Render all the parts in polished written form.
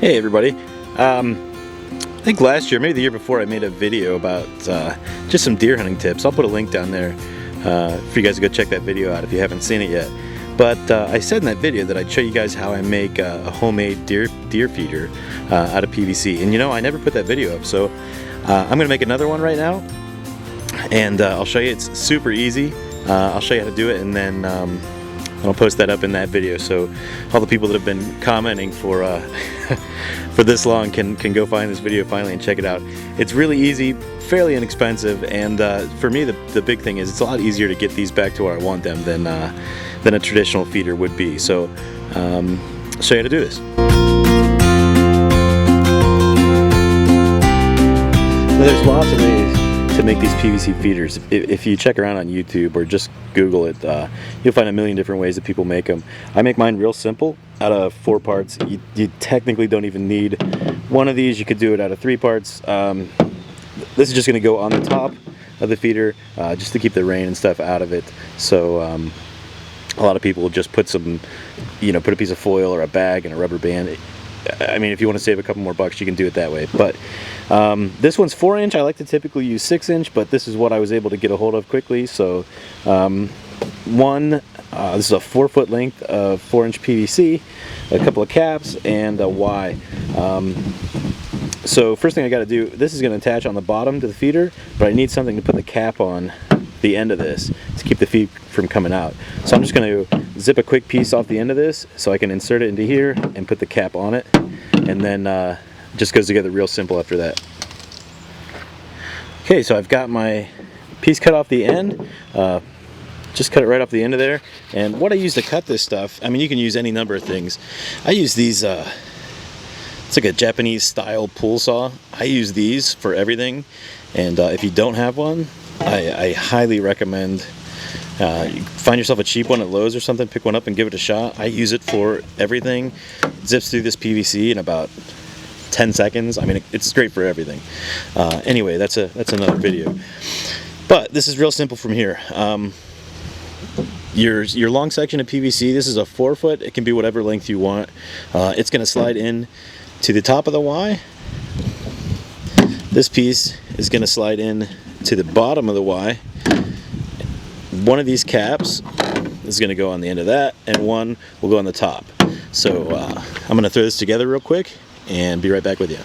Hey everybody. I think last year, maybe the year before, I made a video about just some deer hunting tips. I'll put a link down there for you guys to go check that video out if you haven't seen it yet. But I said in that video that I'd show you guys how I make a homemade deer feeder out of PVC. And you know, I never put that video up, so I'm going to make another one right now. And I'll show you. It's super easy. I'll show you how to do it, and then I'll post that up in that video, so all the people that have been commenting for for this long can go find this video finally and check it out. It's really easy, fairly inexpensive, and for me the big thing is it's a lot easier to get these back to where I want them than a traditional feeder would be. So I'll show you how to do this. There's lots of ways to make these PVC feeders. If you check around on YouTube or just Google it, you'll find a million different ways that people make them. I make mine real simple, out of 4 parts. You technically don't even need one of these. You could do it out of 3 parts. This is just going to go on the top of the feeder, just to keep the rain and stuff out of it. So a lot of people will just put some, put a piece of foil or a bag and a rubber band. I mean, if you want to save a couple more bucks, you can do it that way. But this one's 4-inch. I like to typically use 6-inch, but this is what I was able to get a hold of quickly. So this is a 4-foot length of 4-inch PVC, a couple of caps, and a Y. So first thing I got to do, this is going to attach on the bottom to the feeder, but I need something to put the cap on the end of this to keep the feed from coming out. So I'm just going to zip a quick piece off the end of this so I can insert it into here and put the cap on it, and then it just goes together real simple after that. Okay, so I've got my piece cut off the end. Just cut it right off the end of there. And what I use to cut this stuff, I mean, you can use any number of things. I use these, it's like a Japanese style pool saw. I use these for everything. And if you don't have one, I highly recommend find yourself a cheap one at Lowe's or something, pick one up and give it a shot. I use it for everything. It zips through this PVC in about 10 seconds. I mean, it's great for everything. Anyway, that's another video. But this is real simple from here. Your long section of PVC, this is a 4-foot. It can be whatever length you want. It's going to slide in to the top of the Y. This piece is going to slide in to the bottom of the Y. One of these caps is going to go on the end of that, and one will go on the top. So I'm going to throw this together real quick and be right back with you.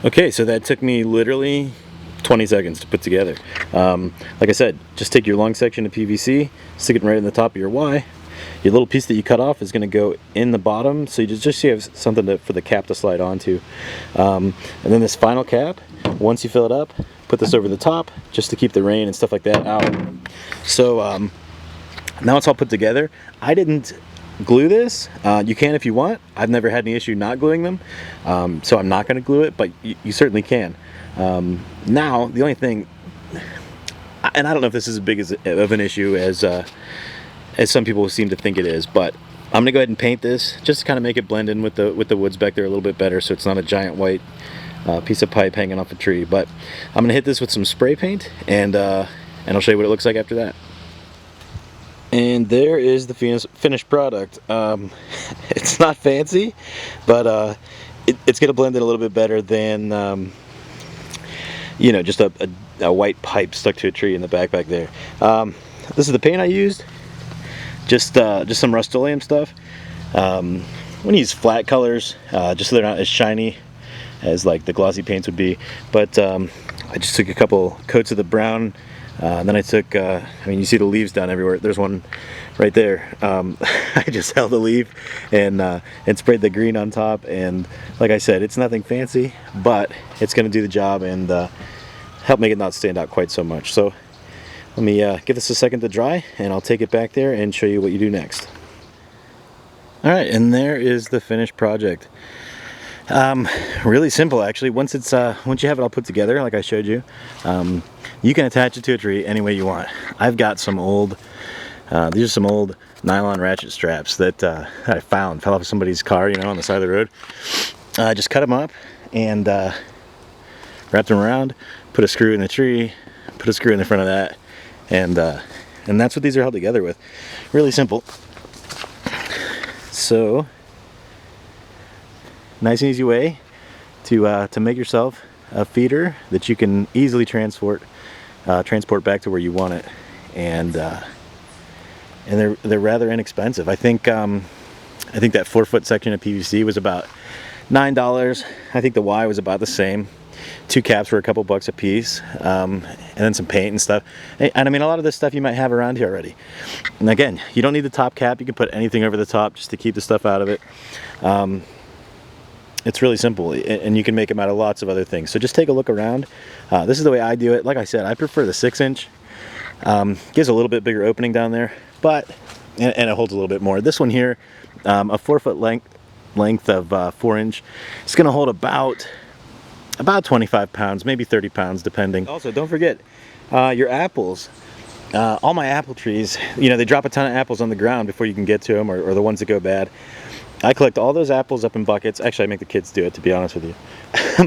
Okay, so that took me literally 20 seconds to put together. Like I said, just take your long section of PVC, stick it right in the top of your Y. Your little piece that you cut off is going to go in the bottom, so you just have something for the cap to slide onto. And then this final cap, once you fill it up, put this over the top just to keep the rain and stuff like that out. So now it's all put together. I didn't glue this. You can if you want. I've never had any issue not gluing them, so I'm not going to glue it, but you certainly can. Now the only thing, and I don't know if this is as big of an issue as some people seem to think it is, but I'm gonna go ahead and paint this just to kind of make it blend in with the woods back there a little bit better, so it's not a giant white piece of pipe hanging off a tree. But I'm gonna hit this with some spray paint, and I'll show you what it looks like after that. And there is the finished product. It's not fancy, but it's gonna blend in a little bit better than just a white pipe stuck to a tree in the back there. This is the paint I used. Just some Rust-Oleum stuff. I'm gonna use flat colors, just so they're not as shiny as like the glossy paints would be. But I just took a couple coats of the brown. Then I took, you see the leaves down everywhere. There's one right there. I just held the leaf and sprayed the green on top. And like I said, it's nothing fancy, but it's gonna do the job and help make it not stand out quite so much. So let me give this a second to dry, and I'll take it back there and show you what you do next. Alright, and there is the finished project. Really simple actually. Once you have it all put together like I showed you, you can attach it to a tree any way you want. I've got some old, these are some old nylon ratchet straps that I fell off somebody's car, on the side of the road. I just cut them up and wrapped them around, put a screw in the tree, put a screw in the front of that, and that's what these are held together with. Really simple. So nice and easy way to make yourself a feeder that you can easily transport back to where you want it, and they're rather inexpensive. I think that 4-foot section of PVC was about $9. I think the Y was about the same. 2 caps were a couple bucks a piece, and then some paint and stuff. And I mean, a lot of this stuff you might have around here already. And again, you don't need the top cap. You can put anything over the top just to keep the stuff out of it. It's really simple, and you can make them out of lots of other things. So just take a look around. This is the way I do it. Like I said, I prefer the 6-inch. Gives a little bit bigger opening down there, but and it holds a little bit more. This one here, a 4-foot length of 4-inch, it's going to hold about 25 pounds, maybe 30 pounds, depending. Also, don't forget your apples. All my apple trees, you know, they drop a ton of apples on the ground before you can get to them, or the ones that go bad. I collect all those apples up in buckets. Actually, I make the kids do it, to be honest with you.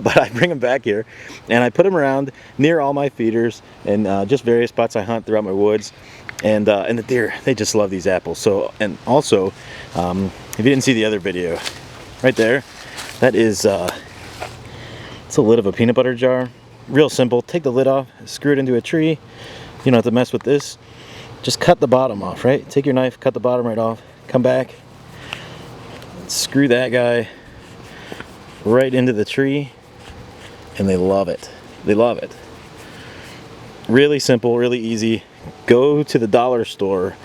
But I bring them back here, and I put them around near all my feeders and just various spots I hunt throughout my woods. And the deer, they just love these apples. So, and also, if you didn't see the other video, right there, that is it's a lid of a peanut butter jar. Real simple. Take the lid off, screw it into a tree. You don't have to mess with this. Just cut the bottom off, right? Take your knife, cut the bottom right off, come back, screw that guy right into the tree, and they love it. They love it. Really simple, really easy. Go to the dollar store,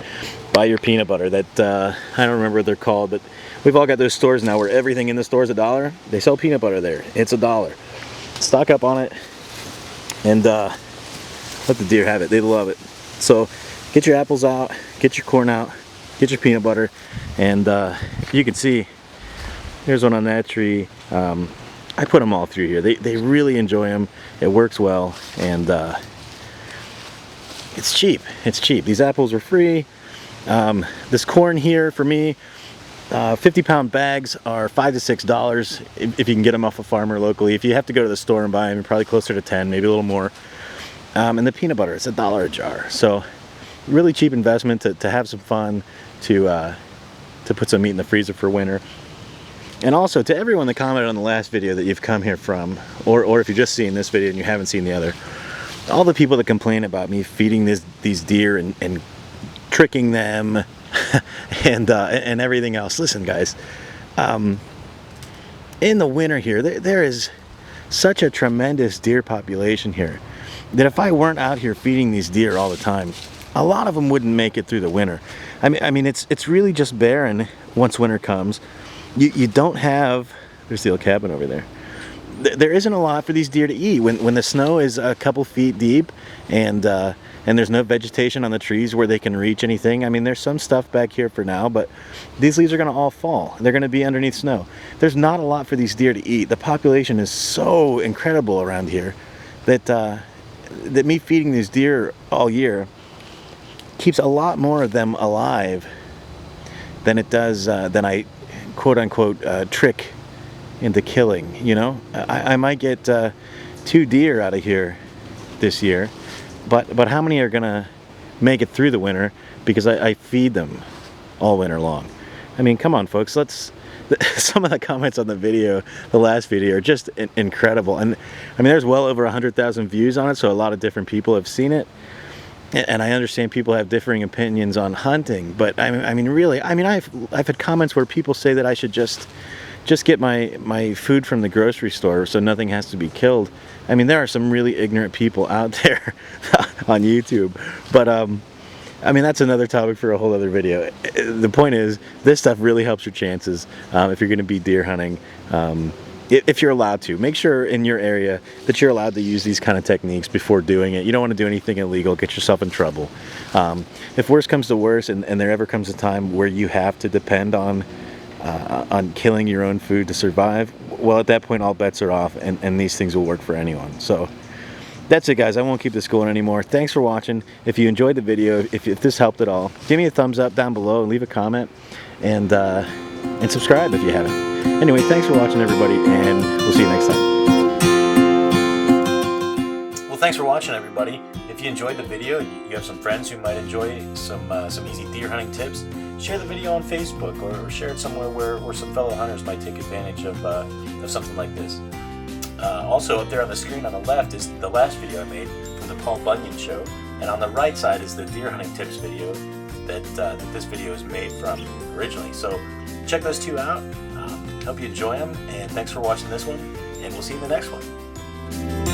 buy your peanut butter. That I don't remember what they're called, but we've all got those stores now where everything in the store is $1. They sell peanut butter there. It's $1. Stock up on it, and let the deer have it. They love it. So get your apples out, get your corn out, get your peanut butter, and you can see there's one on that tree. I put them all through here. They really enjoy them. It works well, and it's cheap. It's cheap. These apples are free. This corn here for me, 50-pound bags are $5 to $6 if you can get them off a farmer locally. If you have to go to the store and buy them, you're probably closer to 10, maybe a little more. And the peanut butter, it's $1 a jar. So really cheap investment to have some fun, to put some meat in the freezer for winter. And also to everyone that commented on the last video that you've come here from, or if you're just seeing this video and you haven't seen the other, all the people that complain about me feeding these deer and tricking them and everything else. Listen, guys, in the winter here, there is such a tremendous deer population here that if I weren't out here feeding these deer all the time, a lot of them wouldn't make it through the winter. I mean, it's really just barren once winter comes. You don't have, there's the old cabin over there. There isn't a lot for these deer to eat when the snow is a couple feet deep and there's no vegetation on the trees where they can reach anything. I mean, there's some stuff back here for now, but these leaves are going to all fall. They're going to be underneath snow. There's not a lot for these deer to eat. The population is so incredible around here that me feeding these deer all year keeps a lot more of them alive than it does than I quote-unquote trick into killing. You know, I might get 2 deer out of here this year, but how many are gonna make it through the winter because I feed them all winter long? I mean, come on, folks. Some of the comments on the video, the last video, are just incredible. And I mean, there's well over 100,000 views on it, so a lot of different people have seen it. And I understand people have differing opinions on hunting, but I mean, really, I mean, I've had comments where people say that I should just get my food from the grocery store so nothing has to be killed. I mean, there are some really ignorant people out there on YouTube, but I mean, that's another topic for a whole other video. The point is, this stuff really helps your chances if you're going to be deer hunting. If you're allowed to, make sure in your area that you're allowed to use these kind of techniques before doing it. You don't want to do anything illegal, get yourself in trouble. If worse comes to worse, and there ever comes a time where you have to depend on killing your own food to survive, well, at that point all bets are off, and these things will work for anyone. So that's it, guys. I won't keep this going anymore. Thanks for watching. If you enjoyed the video, if this helped at all, give me a thumbs up down below and leave a comment, and subscribe if you haven't. Anyway, thanks for watching, everybody, and we'll see you next time. Well, thanks for watching, everybody. If If you enjoyed the video and you have some friends who might enjoy some easy deer hunting tips, share the video on Facebook or share it somewhere where some fellow hunters might take advantage of something like this. Also, up there on the screen on the left is the last video I made from the Paul Bunyan Show, and on the right side is the deer hunting tips video that this video is made from originally. So check those two out. Hope you enjoy them, and thanks for watching this one, and we'll see you in the next one.